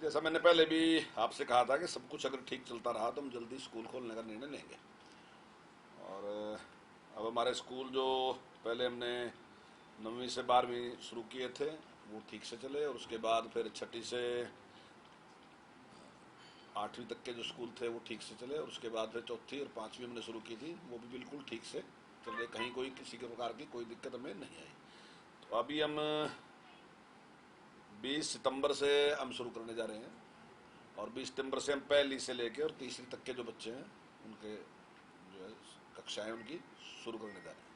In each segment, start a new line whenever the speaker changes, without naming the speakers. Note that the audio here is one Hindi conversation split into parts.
जैसा मैंने पहले भी आपसे कहा था कि सब कुछ अगर ठीक चलता रहा तो हम जल्दी स्कूल खोलने का निर्णय लेंगे। और अब हमारे स्कूल जो पहले हमने 9वीं से 12वीं शुरू किए थे वो ठीक से चले, और उसके बाद फिर 6ठी से 8वीं तक के जो स्कूल थे वो ठीक से चले, और उसके बाद फिर 4थी और 5वीं हमने शुरू की थी वो भी बिल्कुल ठीक से चल रहे, कहीं कोई किसी के प्रकार की कोई दिक्कत हमें नहीं आई। तो अभी हम 20 सितंबर से हम शुरू करने जा रहे हैं, और 20 सितंबर से हम पहली से लेकर और तीसरी तक के जो बच्चे हैं उनके जो है कक्षाएं उनकी शुरू करने जा रहे हैं।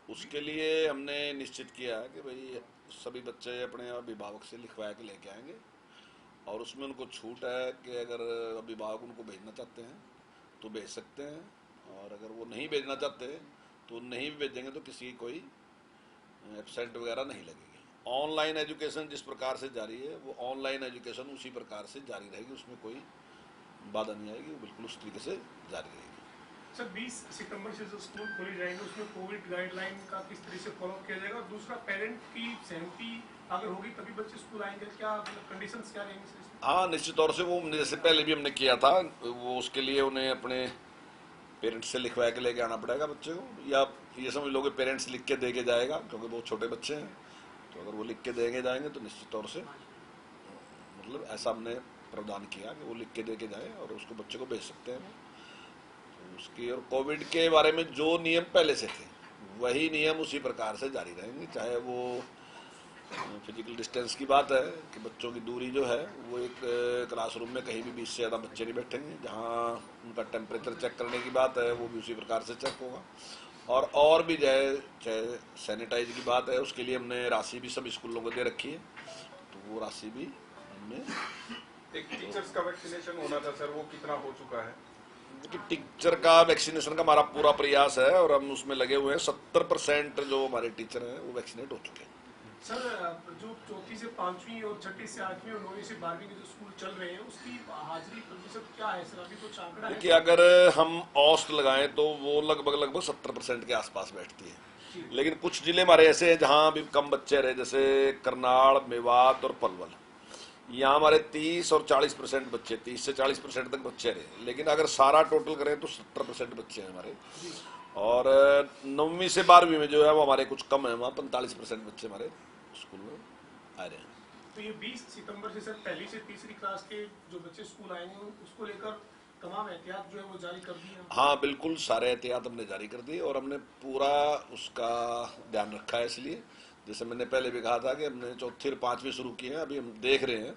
उसके लिए हमने निश्चित किया है कि भाई सभी बच्चे अपने अभिभावक से लिखवा के लेके आएंगे, और उसमें उनको छूट है कि अगर अभिभावक उनको भेजना चाहते हैं तो भेज सकते हैं, और अगर वो नहीं भेजना चाहते तो नहीं भी भेजेंगे तो किसी की कोई एब्सेंट वगैरह नहीं लगेगी। ऑनलाइन एजुकेशन जिस प्रकार से जारी है वो ऑनलाइन एजुकेशन उसी प्रकार से जारी रहेगी, उसमें कोई बाधा नहीं आएगी, वो बिल्कुल उस तरीके से जारी रहेगी।
सर 20 सितंबर से जो स्कूल खोले जाएंगे उसमें कोविड गाइडलाइन का किस तरह से फॉलो किया जाएगा, और दूसरा पेरेंट की सहमति अगर होगी तभी बच्चे स्कूल आएंगे, क्या कंडीशंस क्या रहेंगे सर?
हाँ, निश्चित तौर से वो जैसे पहले भी हमने किया था, वो उसके लिए उन्हें अपने पेरेंट्स से लिखवा के लेके आना पड़ेगा बच्चे को, या ये समझ लो कि पेरेंट्स लिख के दे के जाएगा, क्योंकि बहुत छोटे बच्चे हैं। तो अगर वो लिख के देंगे जाएंगे तो निश्चित तौर से मतलब ऐसा हमने प्रावधान किया कि वो लिख के दे के जाए और उसको बच्चे को भेज सकते हैं। तो उसकी और कोविड के बारे में जो नियम पहले से थे वही नियम उसी प्रकार से जारी रहेंगे, चाहे वो फिजिकल डिस्टेंस की बात है कि बच्चों की दूरी जो है वो एक क्लासरूम में कहीं भी 20 से ज़्यादा बच्चे नहीं बैठेंगे। जहाँ उनका टेम्परेचर चेक करने की बात है वो भी उसी प्रकार से चेक होगा, और भी चाहे सैनिटाइज की बात है उसके लिए हमने राशि भी सब स्कूलों को दे रखी है, तो वो राशि भी हमने।
एक टीचर्स का वैक्सीनेशन होना था सर, वो कितना हो चुका है?
टीचर का वैक्सीनेशन का हमारा पूरा प्रयास है और हम उसमें लगे हुए हैं। 70% जो हमारे टीचर हैं वो वैक्सीनेट हो चुके हैं।
सर जो 4थी से 5वीं और 6ठी से 8वीं और 9वीं से 12वीं के जो स्कूल चल रहे हैं उसकी हाजिरी प्रतिशत क्या है सर? अभी कुछ आंकड़ा है?
देखिए, अगर हम औसत लगाएं तो वो लगभग 70% के आसपास बैठती है, लेकिन कुछ जिले हमारे ऐसे हैं जहां भी कम बच्चे रहे, जैसे करनाल, मेवात और पलवल। यहाँ हमारे 30 और 40% बच्चे, 30 से 40% तक बच्चे रहे, लेकिन अगर सारा टोटल करें तो 70% बच्चे हैं हमारे। और 9वीं से 12वीं में जो है वो हमारे कुछ कम है, वहाँ 45% बच्चे हमारे स्कूल में आ रहे हैं।
तो ये 20 सितंबर से सर पहली से तीसरी क्लास के जो बच्चे स्कूल आएंगे उसको लेकर तमाम एहतियात जो है वो जारी कर दी है?
हाँ बिल्कुल, सारे एहतियात हमने जारी कर दिए और हमने पूरा उसका ध्यान रखा है। इसलिए जैसे मैंने पहले भी कहा था कि हमने 4थी और 5वीं शुरू की है, अभी हम देख रहे हैं,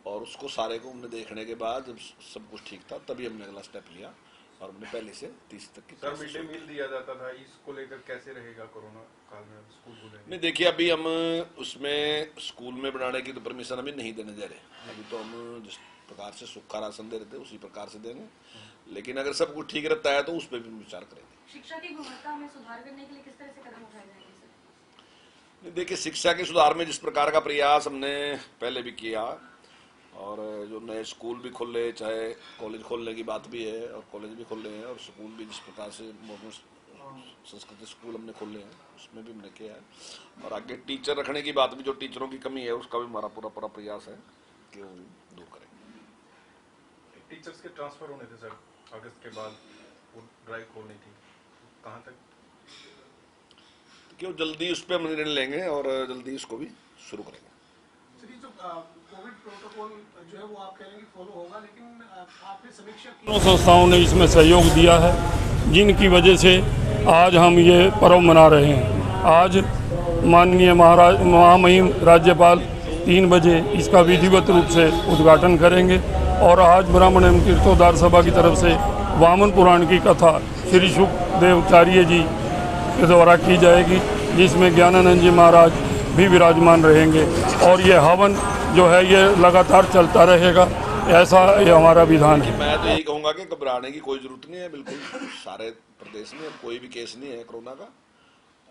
और उसको सारे को हमने देखने के बाद जब सब कुछ ठीक था तभी हमने अगला स्टेप लिया और हमने पहले से 30 तक की।
सर मिड डे मील दिया जाता था, इसको लेकर कैसे रहेगा कोरोना काल में स्कूल खुलेंगे?
नहीं, देखिए अभी हम उसमें स्कूल में बनाने की तो परमिशन अभी नहीं देने जा रहे। अभी तो हम जिस प्रकार से सूखा राशन दे रहे थे उसी प्रकार से देंगे, लेकिन अगर सब कुछ ठीक रहता है तो उस पर भी विचार करेंगे।
शिक्षा की गुणवत्ता में सुधार करने के लिए किस तरह से कदम उठाए जाएंगे सर?
देखिए, शिक्षा के सुधार में जिस प्रकार का प्रयास हमने पहले भी किया, और जो नए स्कूल भी खोल रहे, चाहे कॉलेज खोलने की बात भी है और कॉलेज भी खोल रहे हैं, और स्कूल भी जिस प्रकार से मॉडर्न संस्कृत स्कूल हमने खोले हैं उसमें भी हमने किया है। और आगे टीचर रखने की बात भी, जो टीचरों की कमी है उसका भी हमारा पूरा प्रयास है कि वो दूर करेंगे।
टीचर्स के ट्रांसफर होने थे सर अगस्त के बाद, वो ड्राइव खोलनी थी, कहाँ तक?
क्यों, जल्दी उस पर हम निर्णय लेंगे और जल्दी इसको भी शुरू करेंगे।
सर जो कोविड प्रोटोकॉल जो है वो आप कह रहे हैं कि फॉलो होगा, लेकिन आपने समीक्षा की?
संस्थाओं ने इसमें सहयोग दिया है, जिनकी वजह से आज हम ये पर्व मना रहे हैं। आज माननीय महामहिम राज्यपाल 3 बजे इसका विधिवत रूप से उद्घाटन करेंगे, और आज ब्राह्मण एवं तीर्थोद्धार सभा की तरफ से वामन पुराण की कथा श्री सुखदेवाचार्य जी के द्वारा की जाएगी, जिसमें ज्ञानानंद जी महाराज भी विराजमान रहेंगे, और ये हवन जो है ये लगातार चलता रहेगा, ऐसा ये हमारा विधान है।
मैं तो यही कहूँगा कि घबराने की कोई जरूरत नहीं है। बिल्कुल सारे प्रदेश में कोई भी केस नहीं है कोरोना का,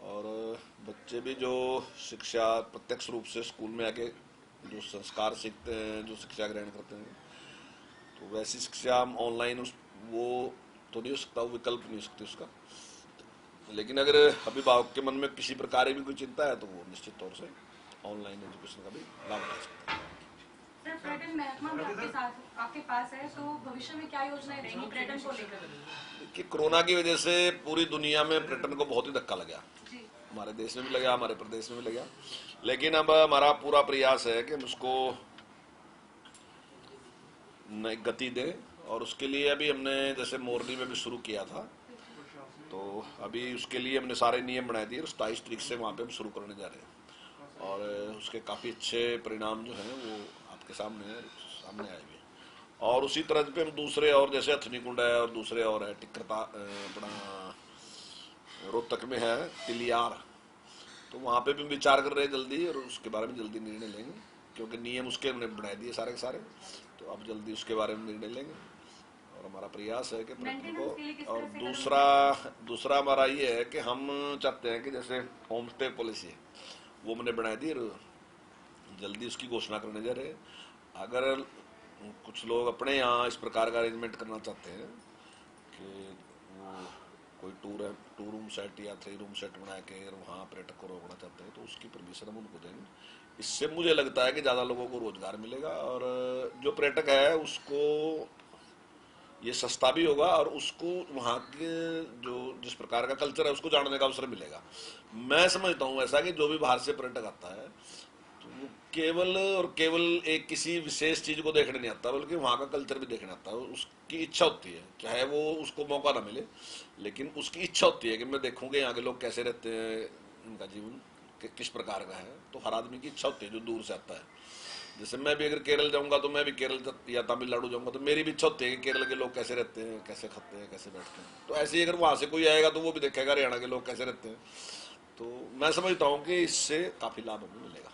और बच्चे भी जो शिक्षा प्रत्यक्ष रूप से स्कूल में आके जो संस्कार सीखते हैं, जो शिक्षा ग्रहण करते हैं, तो वैसी शिक्षा हम ऑनलाइन वो तो नहीं हो सकता, वो विकल्प नहीं हो सकती उसका। लेकिन अगर अभिभावक के मन में किसी प्रकार की भी कोई चिंता है तो वो निश्चित तौर से ऑनलाइन एजुकेशन का भी लाभ उठा सकते हैं।
सर पर्यटन महकमा भी आपके साथ आपके पास है, तो भविष्य में क्या योजनाएं रहेंगी पर्यटन को लेकर?
कि कोरोना की वजह से पूरी दुनिया में पर्यटन को बहुत ही धक्का लगा,
जी
हमारे देश में भी लगा, हमारे प्रदेश में भी लगा। लेकिन अब हमारा पूरा प्रयास है कि हम उसको नई गति दें, और उसके लिए अभी हमने जैसे मोरनी में भी शुरू किया था, तो अभी उसके लिए हमने सारे नियम बनाए दिए और 27 तारीख से वहाँ पे हम शुरू करने जा रहे हैं, और उसके काफ़ी अच्छे परिणाम जो हैं वो आपके सामने आए हुए हैं। और उसी तरह पे हम दूसरे, और जैसे हथनी कुंड है और दूसरे और है, टिक्करता अपना रोहतक में है तिलियार, तो वहाँ पे भी विचार कर रहे हैं जल्दी, और उसके बारे में जल्दी निर्णय लेंगे, क्योंकि नियम उसके हमने बना दिए सारे के सारे, तो अब जल्दी उसके बारे में निर्णय लेंगे। और हमारा प्रयास है कि पर्यटन को, और दूसरा हमारा ये है कि हम चाहते हैं कि जैसे होम स्टे पॉलिसी है वो हमने बना दी, जल्दी उसकी घोषणा करने जा रहे हैं। अगर कुछ लोग अपने यहाँ इस प्रकार का अरेंजमेंट करना चाहते हैं कि वो कोई टू रूम सेट या 3 रूम सेट बना के वहाँ पर्यटक को रोकना चाहते हैं, तो उसकी परमिशन हम उनको देंगे। इससे मुझे लगता है कि ज़्यादा लोगों को रोजगार मिलेगा, और जो पर्यटक है उसको ये सस्ता भी होगा, और उसको वहाँ के जो जिस प्रकार का कल्चर है उसको जानने का अवसर मिलेगा। मैं समझता हूँ ऐसा कि जो भी बाहर से पर्यटक आता है तो वो केवल एक किसी विशेष चीज़ को देखने नहीं आता, बल्कि वहाँ का कल्चर भी देखने आता है। उसकी इच्छा होती है, चाहे वो उसको मौका ना मिले, लेकिन उसकी इच्छा होती है कि मैं देखूँ कि यहाँ के लोग कैसे रहते हैं, उनका जीवन किस प्रकार का है। तो हर आदमी की इच्छा होती है जो दूर से आता है। जैसे मैं भी अगर केरल जाऊंगा तो मैं भी केरल या तमिलनाडु जाऊंगा तो मेरी भी इच्छा होती है कि केरल के लोग कैसे रहते हैं, कैसे खाते हैं, कैसे बैठते हैं। तो ऐसे ही अगर वहाँ से कोई आएगा तो वो भी देखेगा हरियाणा के लोग कैसे रहते हैं। तो मैं समझता हूँ कि इससे काफ़ी लाभ हमें मिलेगा।